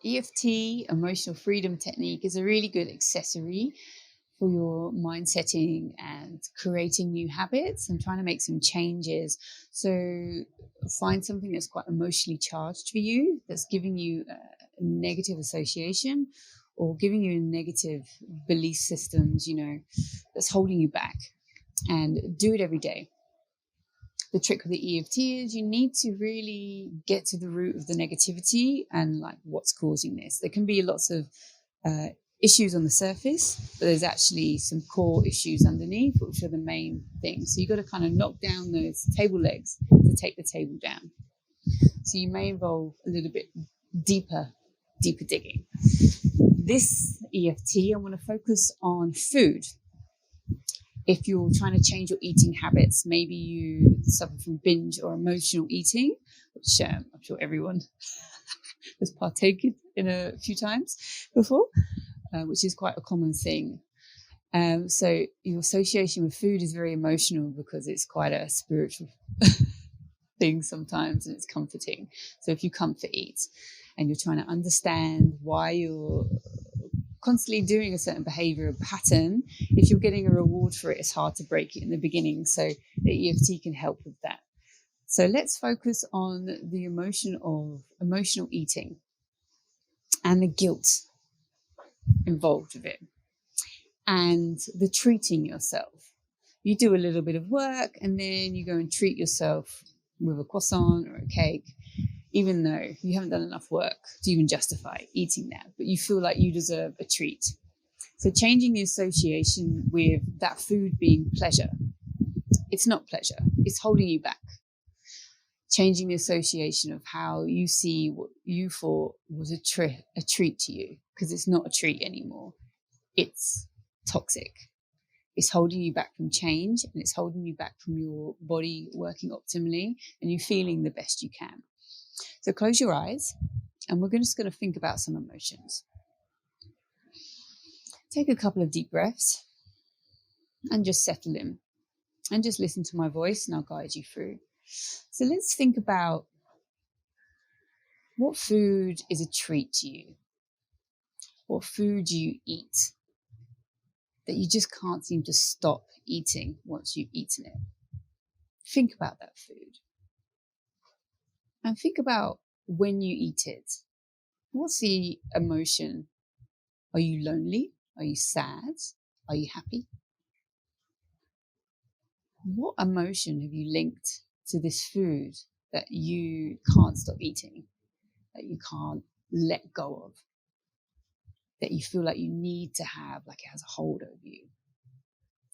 EFT, emotional freedom technique, is a really good accessory for your mind setting and creating new habits and trying to make some changes. So find something that's quite emotionally charged for you, that's giving you a negative association or giving you negative belief systems, that's holding you back, and do it every day. The trick with the EFT is you need to really get to the root of the negativity and like what's causing this. There can be lots of issues on the surface, but there's actually some core issues underneath, which are the main things. So you've got to kind of knock down those table legs to take the table down. So you may involve a little bit deeper digging. This EFT, I want to focus on food. If you're trying to change your eating habits, maybe you suffer from binge or emotional eating, which I'm sure everyone has partaken in a few times before, which is quite a common thing. So your association with food is very emotional because it's quite a spiritual thing sometimes, and it's comforting. So if you comfort eat and you're trying to understand why you're constantly doing a certain behavior pattern, if you're getting a reward for it, it's hard to break it in the beginning. So the EFT can help with that. So let's focus on the emotion of emotional eating and the guilt involved with it and the treating yourself. You do a little bit of work and then you go and treat yourself with a croissant or a cake, even though you haven't done enough work to even justify eating that, but you feel like you deserve a treat. So changing the association with that food being pleasure. It's not pleasure. It's holding you back. Changing the association of how you see what you thought was a treat to you, because it's not a treat anymore. It's toxic. It's holding you back from change, and it's holding you back from your body working optimally and you feeling the best you can. So close your eyes and we're just going to think about some emotions. Take a couple of deep breaths and just settle in and just listen to my voice and I'll guide you through. So let's think about what food is a treat to you. What food do you eat that you just can't seem to stop eating once you've eaten it? Think about that food. And think about when you eat it. What's the emotion? Are you lonely? Are you sad? Are you happy? What emotion have you linked to this food that you can't stop eating, that you can't let go of, that you feel like you need to have, like it has a hold over you?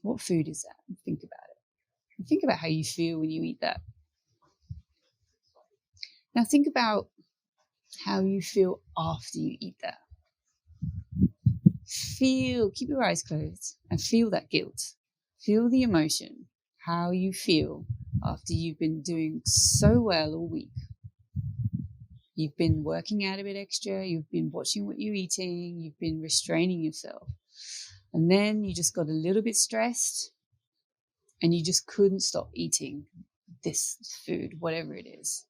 What food is that? And think about it. And think about how you feel when you eat that. Now think about how you feel after you eat that. Keep your eyes closed and feel that guilt. Feel the emotion, how you feel after you've been doing so well all week. You've been working out a bit extra, you've been watching what you're eating, you've been restraining yourself. And then you just got a little bit stressed and you just couldn't stop eating this food, whatever it is.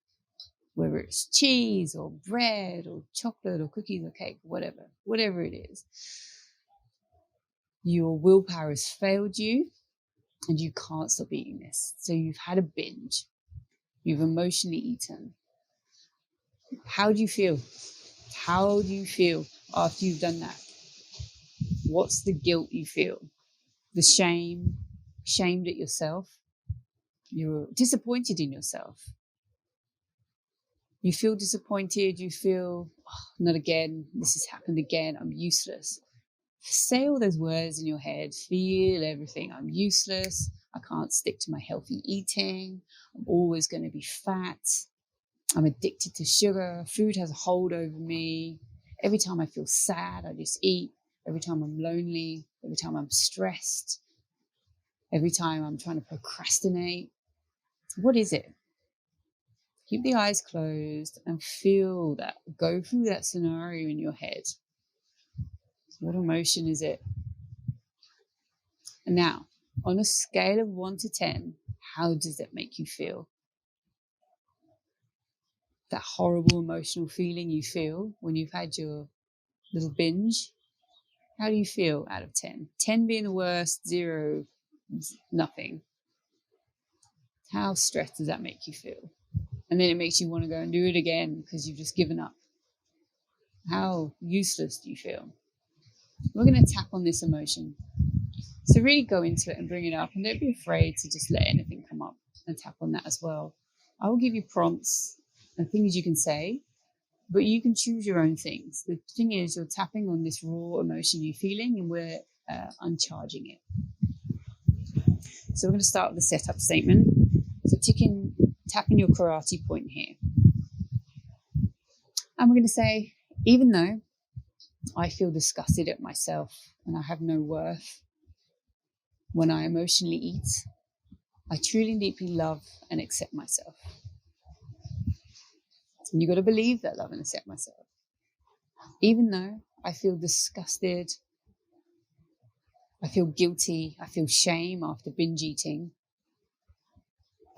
Whether it's cheese or bread or chocolate or cookies or cake, whatever it is. Your willpower has failed you and you can't stop eating this. So you've had a binge. You've emotionally eaten. How do you feel? How do you feel after you've done that? What's the guilt you feel? The shame, shamed at yourself. You're disappointed in yourself. You feel disappointed, you feel, oh, not again, this has happened again, I'm useless. Say all those words in your head, feel everything. I'm useless, I can't stick to my healthy eating, I'm always going to be fat, I'm addicted to sugar, food has a hold over me. Every time I feel sad, I just eat. Every time I'm lonely, every time I'm stressed, every time I'm trying to procrastinate. What is it? Keep the eyes closed and feel that. Go through that scenario in your head. What emotion is it? And now, on a scale of 1 to 10, how does it make you feel? that horrible emotional feeling you feel when you've had your little binge. How do you feel out of 10? 10 being the worst, 0, nothing. How stressed does that make you feel? And then it makes you want to go and do it again because you've just given up. How useless do you feel? We're going to tap on this emotion. So really go into it and bring it up, and don't be afraid to just let anything come up and tap on that as well. I will give you prompts and things you can say, but you can choose your own things. The thing is, you're tapping on this raw emotion you're feeling, and we're uncharging it. So we're going to start with the setup statement. So tapping your karate point here. And we're going to say, even though I feel disgusted at myself and I have no worth when I emotionally eat, I truly and deeply love and accept myself. And you've got to believe that love and accept myself. Even though I feel disgusted, I feel guilty, I feel shame after binge eating,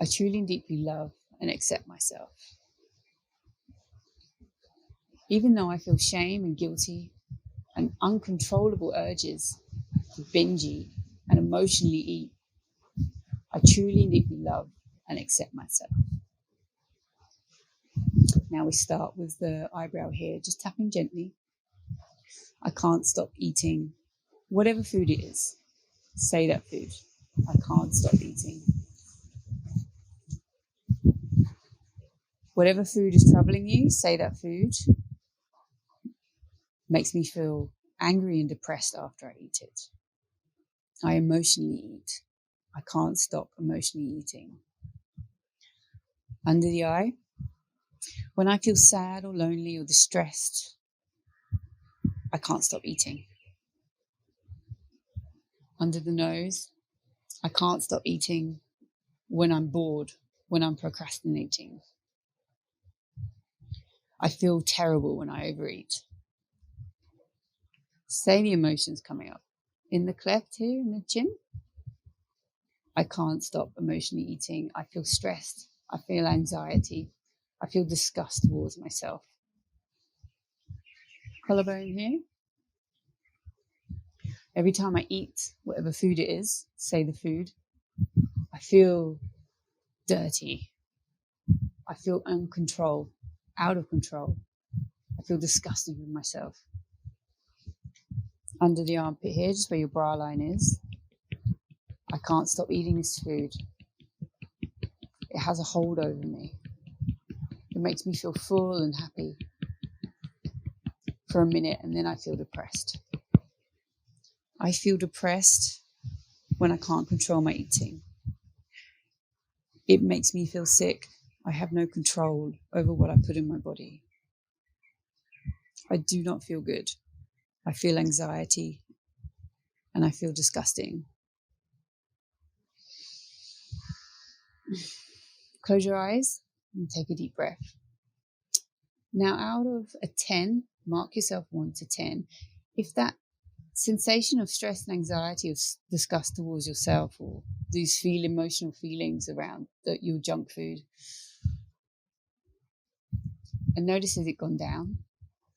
I truly and deeply love and accept myself. Even though I feel shame and guilty and uncontrollable urges to binge eat and emotionally eat, I truly and deeply love and accept myself. Now we start with the eyebrow here, just tapping gently. I can't stop eating whatever food it is. Say that food. I can't stop eating. Whatever food is troubling you, say that food. Makes me feel angry and depressed after I eat it. I emotionally eat. I can't stop emotionally eating. Under the eye, when I feel sad or lonely or distressed, I can't stop eating. Under the nose, I can't stop eating when I'm bored, when I'm procrastinating. I feel terrible when I overeat. Say the emotions coming up. In the cleft here, in the chin, I can't stop emotionally eating. I feel stressed. I feel anxiety. I feel disgust towards myself. Collarbone here. Every time I eat whatever food it is, say the food, I feel dirty. I feel uncontrolled, out of control. I feel disgusted with myself. Under the armpit here, just where your bra line is, I can't stop eating this food. It has a hold over me. It makes me feel full and happy for a minute, and then I feel depressed. I feel depressed when I can't control my eating. It makes me feel sick. I have no control over what I put in my body. I do not feel good. I feel anxiety and I feel disgusting. Close your eyes and take a deep breath. Now, out of a 10, mark yourself 1 to 10. If that sensation of stress and anxiety, of disgust towards yourself, or these emotional feelings around your junk food, and notice, has it gone down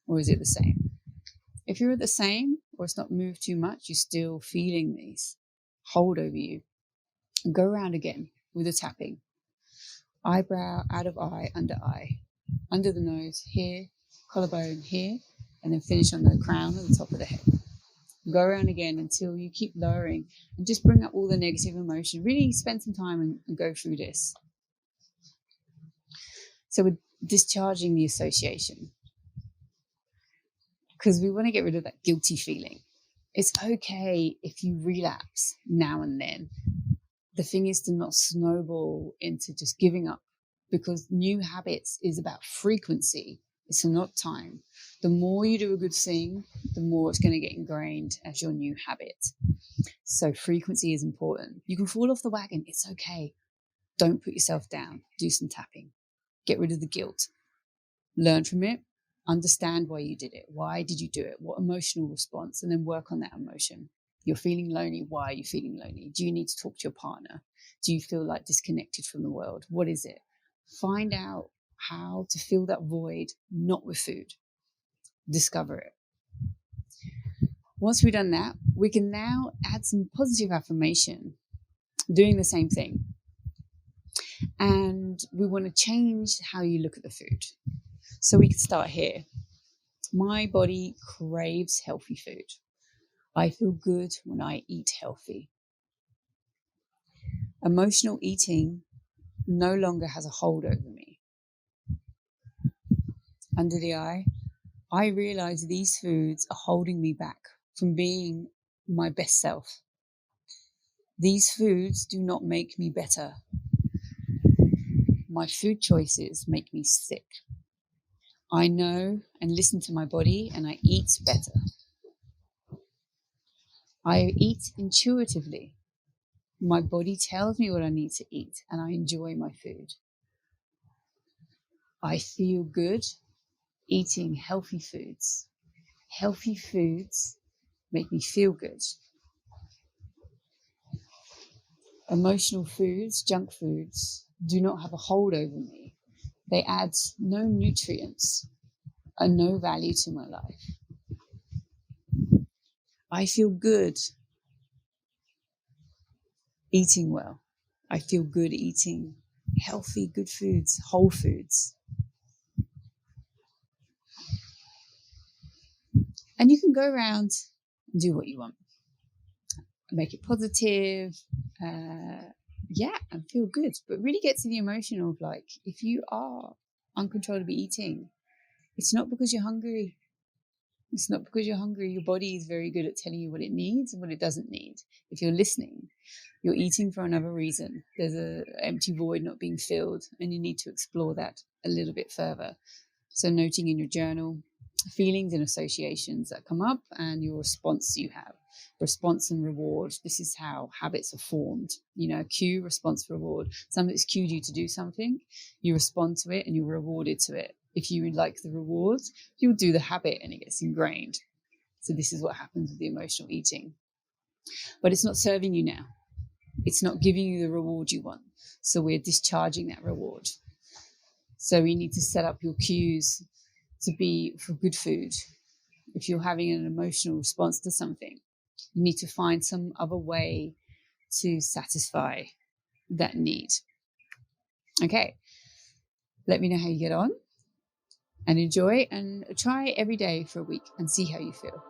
or is it the same? If you're at the same or it's not moved too much, you're still feeling these hold over you, and go around again with the tapping. Eyebrow, out of eye, under the nose here, collarbone here, and then finish on the crown at the top of the head. Go around again until you keep lowering and just bring up all the negative emotion. Really spend some time and go through this. So we're discharging the association because we want to get rid of that guilty feeling. It's okay if you relapse now and then. The thing is to not snowball into just giving up, because new habits is about frequency. It's not time. The more you do a good thing, the more it's going to get ingrained as your new habit. So frequency is important. You can fall off the wagon. It's okay. Don't put yourself down. Do some tapping. Get rid of the guilt. Learn from it. Understand why you did it. Why did you do it? What emotional response? And then work on that emotion. You're feeling lonely. Why are you feeling lonely? Do you need to talk to your partner? Do you feel like disconnected from the world? What is it? Find out how to fill that void, not with food. Discover it. Once we've done that, we can now add some positive affirmation, doing the same thing. And we want to change how you look at the food. So we can start here. My body craves healthy food. I feel good when I eat healthy. Emotional eating no longer has a hold over me. Under the eye, I realize these foods are holding me back from being my best self. These foods do not make me better. My food choices make me sick. I know and listen to my body, and I eat better. I eat intuitively. My body tells me what I need to eat, and I enjoy my food. I feel good eating healthy foods. Healthy foods make me feel good. Emotional foods, junk foods, do not have a hold over me. They add no nutrients and no value to my life. I feel good eating well. I feel good eating healthy, good foods, whole foods. And you can go around and do what you want. Make it positive, and feel good. But really get to the emotion of, like, if you are uncontrollably eating, it's not because you're hungry. It's not because you're hungry. Your body is very good at telling you what it needs and what it doesn't need. If you're listening, you're eating for another reason. There's an empty void not being filled, and you need to explore that a little bit further. So noting in your journal feelings and associations that come up and your response you have. Response and reward. This is how habits are formed. Cue, response, reward. Something's cued you to do something, you respond to it and you're rewarded to it. If you like the reward, you'll do the habit and it gets ingrained. So this is what happens with the emotional eating. But it's not serving you now. It's not giving you the reward you want. So we're discharging that reward. So we need to set up your cues to be for good food. If you're having an emotional response to something, you need to find some other way to satisfy that need. Okay, let me know how you get on and enjoy, and try every day for a week and see how you feel.